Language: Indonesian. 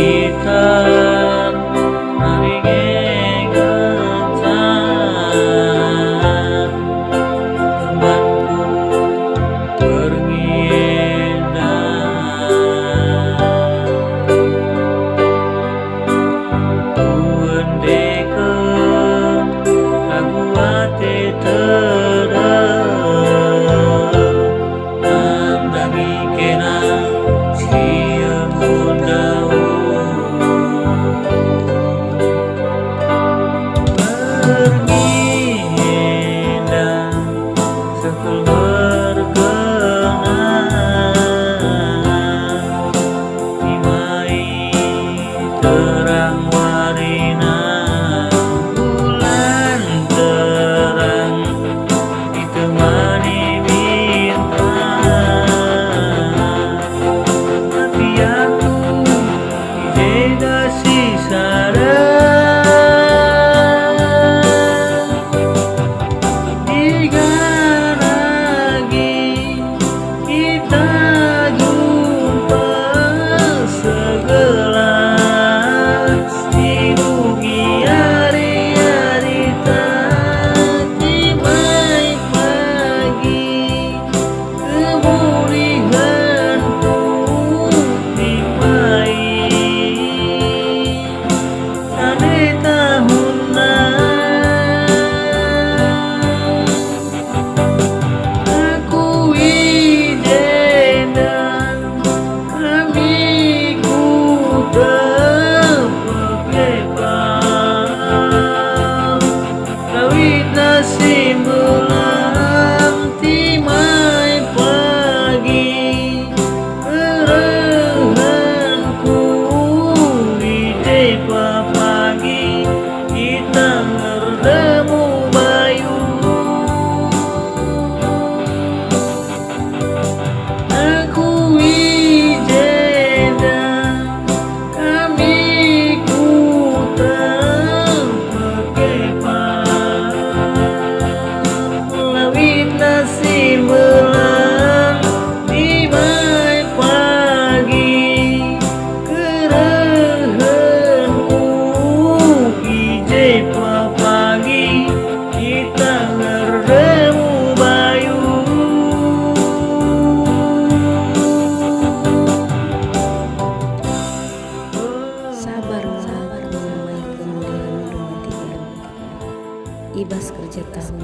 gitar naringe kencan temanku perngiedan kuendekeun lagu ate teureum nandangi kenang sieun perngiedan sekul berkenan imai terang warina bulan terang ditemani bintang tapi aku ijeda sisara digaragi kita jumpa segelas didugi hari-hari tak dimai pagi kemuliaanku dimai sane tahunan aku ijedan kami ku tepekepang kawit nasi belang timai pagi kerehanku ije pagi kita ngerdemu bayu aku ijedan kami ku tepekepang lawit nasi belang timai pagi kerehanku ije pagi kita ngerdemu bayu Sabarlah menyamai kemuliaan rumah tangga. Ibas kerja tahun